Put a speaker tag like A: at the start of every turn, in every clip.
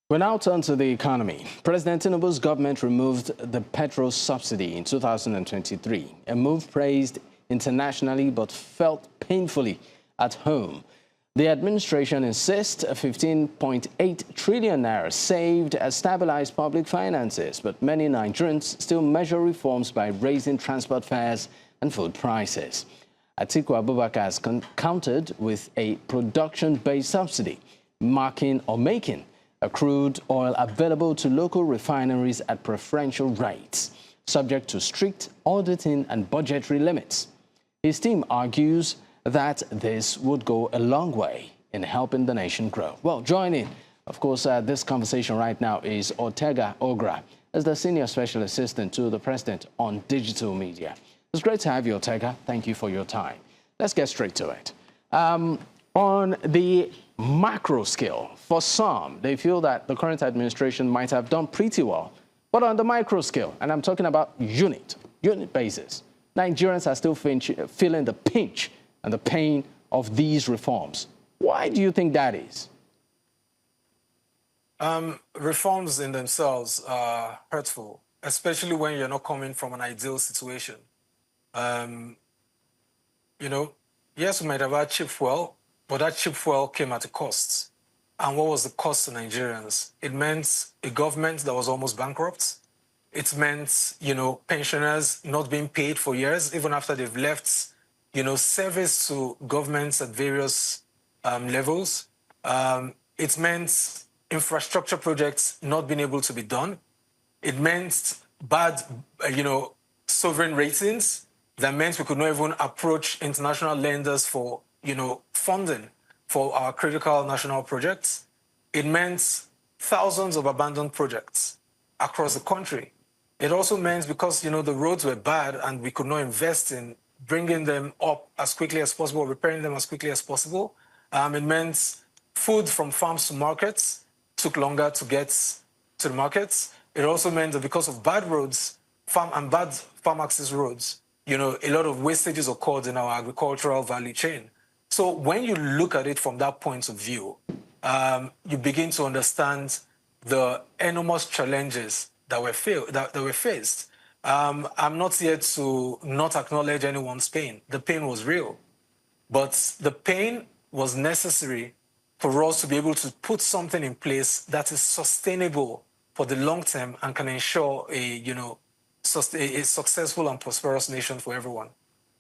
A: We now turn to the economy. President Tinubu's government removed the petrol subsidy in 2023, a move praised internationally but felt painfully at home. The administration insists 15.8 trillion naira saved as stabilized public finances, but many Nigerians still measure reforms by raising transport fares and food prices. Atiku Abubakar has countered with a production-based subsidy, making a crude oil available to local refineries at preferential rates, subject to strict auditing and budgetary limits. His team argues that this would go a long way in helping the nation grow. Well, joining, of course, this conversation right now is Ogra, as the Senior Special Assistant to the President on Digital Media. It's great to have you, Oga. Thank you for your time. Let's get straight to it. On the macro scale, for some, they feel that the current administration might have done pretty well. But on the micro scale, and I'm talking about unit basis, Nigerians are still feeling the pinch and the pain of these reforms. Why do you think that is?
B: Reforms in themselves are hurtful, especially when you're not coming from an ideal situation. Yes, we might have had cheap fuel, but that cheap fuel came at a cost. And what was the cost to Nigerians? It meant a government that was almost bankrupt. It meant, pensioners not being paid for years, even after they've left, service to governments at various levels. It meant infrastructure projects not being able to be done. It meant bad, sovereign ratings. That meant we could not even approach international lenders for, funding for our critical national projects. It meant thousands of abandoned projects across the country. It also meant because, the roads were bad and we could not invest in bringing them up as quickly as possible, repairing them as quickly as possible. It meant food from farms to markets took longer to get to the markets. It also meant that because of bad roads, bad farm access roads, a lot of wastages occurred in our agricultural value chain. So when you look at it from that point of view, you begin to understand the enormous challenges that were faced. I'm not here to not acknowledge anyone's pain. The pain was real, but the pain was necessary for us to be able to put something in place that is sustainable for the long term and can ensure a successful and prosperous nation for everyone.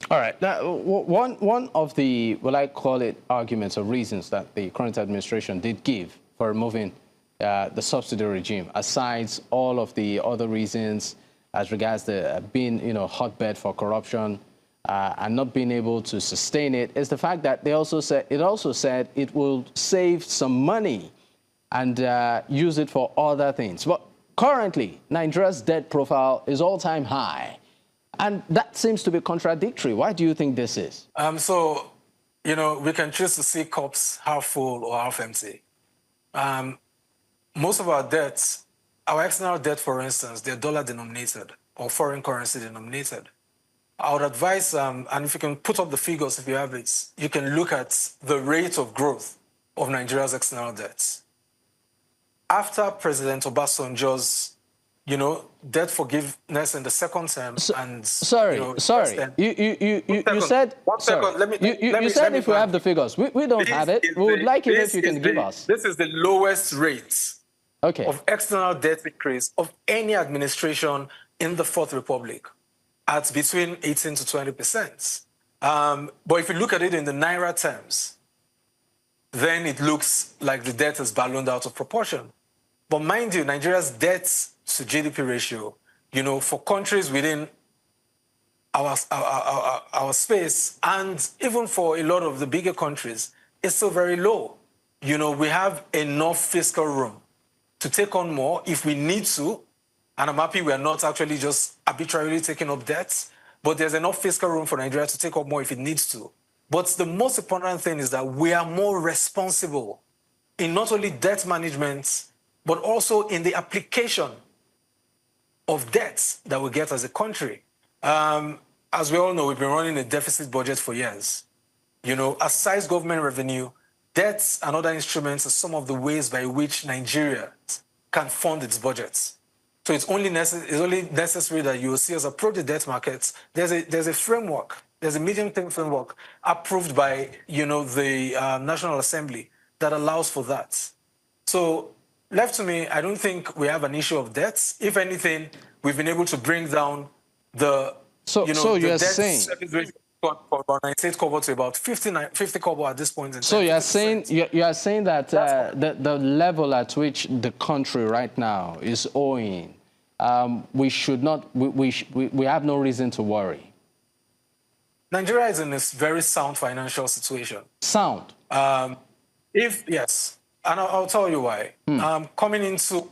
A: All right. Now, one of the, well, I call it arguments or reasons that the current administration did give for removing the subsidy regime, aside all of the other reasons as regards the being, hotbed for corruption and not being able to sustain it, is the fact that it also said it will save some money and use it for other things. But currently, Nigeria's debt profile is all-time high, and that seems to be contradictory. Why do you think this is?
B: We can choose to see cups half full or half empty. Most of our debts, our external debt, for instance, they're dollar-denominated or foreign currency denominated. I would advise, and if you can put up the figures if you have it, you can look at the rate of growth of Nigeria's external debts. After President Obasanjo's, debt forgiveness in the second term, and
A: sorry, you said if we have the figures, we don't have it. We would like it if you can give us.
B: This is the lowest rate of external debt increase of any administration in the Fourth Republic, at between 18 to 20%. But if you look at it in the Naira terms, then it looks like the debt has ballooned out of proportion. But mind you, Nigeria's debt to GDP ratio, for countries within our space, and even for a lot of the bigger countries, is still very low. We have enough fiscal room to take on more if we need to, and I'm happy we are not actually just arbitrarily taking up debts, but there's enough fiscal room for Nigeria to take up more if it needs to. But the most important thing is that we are more responsible in not only debt management, but also in the application of debts that we get as a country. As we all know, we've been running a deficit budget for years. Aside government revenue, debts and other instruments are some of the ways by which Nigeria can fund its budgets. So it's only necessary that you will see us approach the debt markets. There's a framework. There's a medium-term framework approved by the National Assembly that allows for that. So left to me, I don't think we have an issue of debts. If anything, we've been able to bring down the
A: you're
B: debt
A: saying
B: service ratio from about 98 kobo to about 50 kobo at this point in time.
A: So you are saying that the level at which the country right now is owing, we should not, we have no reason to worry.
B: Nigeria is in a very sound financial situation.
A: Sound?
B: Yes, and I'll tell you why. Coming into,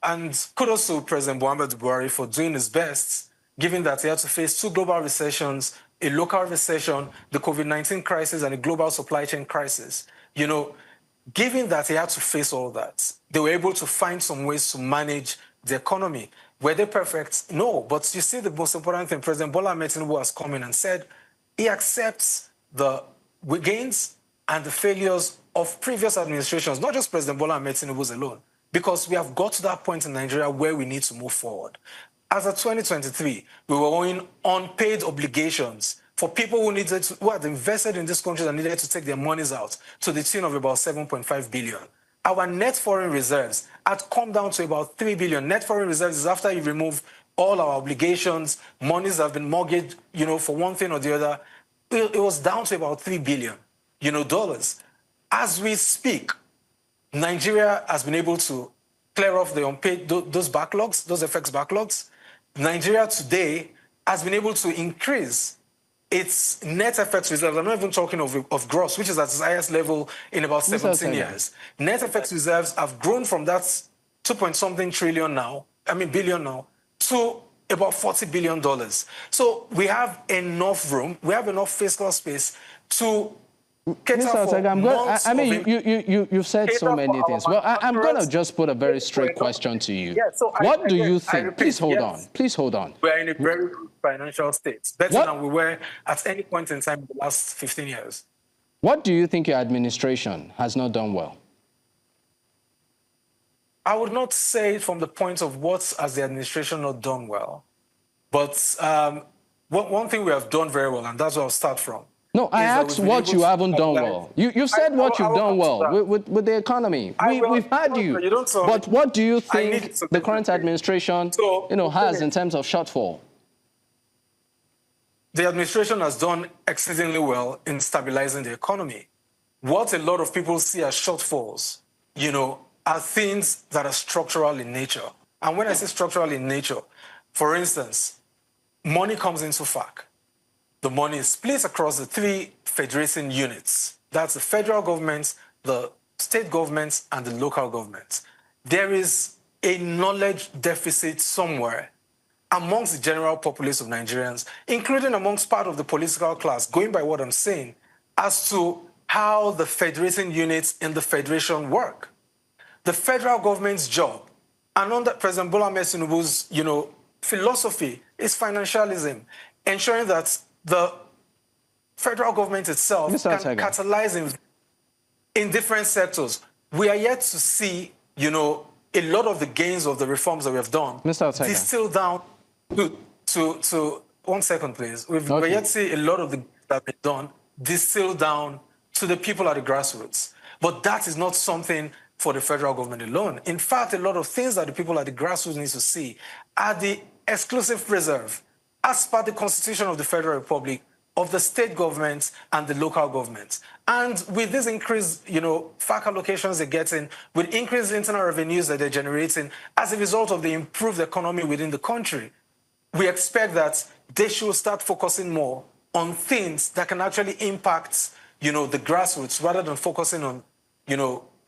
B: and kudos to President Muhammadu Buhari for doing his best, given that he had to face 2 global recessions, a local recession, the COVID-19 crisis, and a global supply chain crisis. Given that he had to face all that, they were able to find some ways to manage the economy. Were they perfect? No. But you see, the most important thing, President Bola Tinubu has come in and said he accepts the gains and the failures of previous administrations, not just President Bola Tinubu's alone, because we have got to that point in Nigeria where we need to move forward. As of 2023, we were owing unpaid obligations for people who had invested in this country and needed to take their monies out to the tune of about 7.5 billion. Our net foreign reserves had come down to about 3 billion. Net foreign reserves is after you remove all our obligations, monies have been mortgaged, for one thing or the other. It was down to about 3 billion, dollars. As we speak, Nigeria has been able to clear off the unpaid, those backlogs, those FX backlogs. Nigeria today has been able to increase its net FX reserves. I'm not even talking of gross, which is at its highest level in about 17 years. Net FX reserves have grown from that 2-point-something billion now, to about $40 billion. So we have enough room, we have enough fiscal space to cater for
A: you've said so many things. Well, I'm going to just put a very straight question to you.
B: Yeah, so
A: what do you think? Please hold on. Please hold on.
B: We're in a very good financial state, better than we were at any point in time in the last 15 years.
A: What do you think your administration has not done well?
B: I would not say it from the point of what has the administration not done well. But one thing we have done very well, and that's where I'll start from.
A: No, I asked what you haven't done well. You've said what you've done well with the economy. We've had you. But what do you think the current administration has in terms of shortfall?
B: The administration has done exceedingly well in stabilizing the economy. What a lot of people see as shortfalls, are things that are structural in nature. And when I say structural in nature, for instance, money comes into FAC. The money is split across the 3 federating units. That's the federal government, the state governments, and the local governments. There is a knowledge deficit somewhere amongst the general populace of Nigerians, including amongst part of the political class, going by what I'm saying, as to how the federating units in the federation work. The federal government's job, and under President Bola Tinubu's, philosophy, is financialism, ensuring that the federal government itself can catalyze in different sectors. We are yet to see, a lot of the gains of the reforms that we have done distilled down to 1 second, please. We're yet to see a lot of the that have been done distilled down to the people at the grassroots. But that is not something for the federal government alone. In fact, a lot of things that the people at the grassroots need to see are the exclusive reserve, as per the Constitution of the Federal Republic, of the state governments and the local governments. And with this increased, FAC allocations they're getting, with increased internal revenues that they're generating as a result of the improved economy within the country, we expect that they should start focusing more on things that can actually impact, the grassroots, rather than focusing on,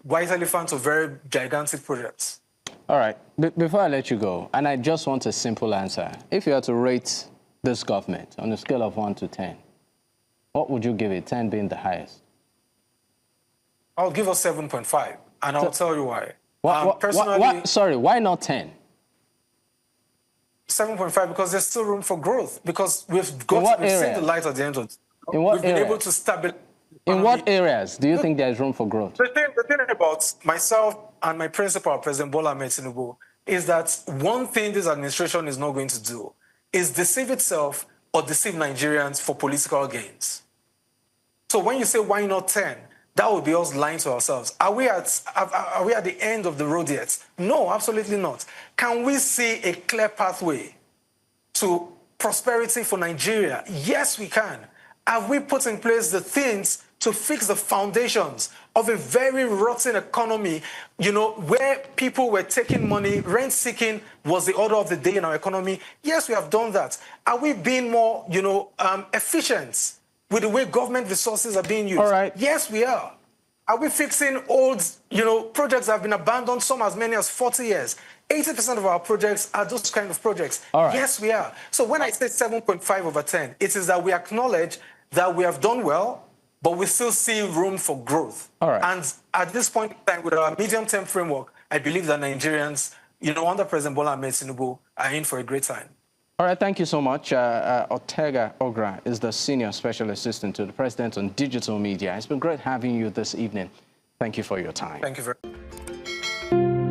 B: white elephants or very gigantic projects.
A: All right. Before I let you go, and I just want a simple answer. If you had to rate this government on a scale of 1 to 10, what would you give it, 10 being the highest?
B: I'll give us 7.5, and I'll tell you why.
A: Sorry, why not 10?
B: 7.5, because there's still room for growth, because we've seen the light at the end of it. We've been able to stabilize the
A: In what areas do you think there is room for growth?
B: The thing about myself and my principal, President Bola Tinubu, is that one thing this administration is not going to do is deceive itself or deceive Nigerians for political gains. So when you say why not 10, that would be us lying to ourselves. Are we at the end of the road yet? No, absolutely not. Can we see a clear pathway to prosperity for Nigeria? Yes, we can. Have we put in place the things to fix the foundations of a very rotten economy, where people were taking money, rent-seeking was the order of the day in our economy? Yes, we have done that. Are we being more, efficient with the way government resources are being used?
A: All right.
B: Yes, we are. Are we fixing old, projects that have been abandoned, some as many as 40 years? 80% of our projects are those kind of projects.
A: All right.
B: Yes, we are. So when I say 7.5 over 10, it is that we acknowledge that we have done well, but we still see room for growth.
A: All right.
B: And at this point in time, with our medium-term framework, I believe that Nigerians, under President Bola Tinubu, are in for a great time.
A: All right, thank you so much. Ogra is the Senior Special Assistant to the President on Digital Media. It's been great having you this evening. Thank you for your time.
B: Thank you very much.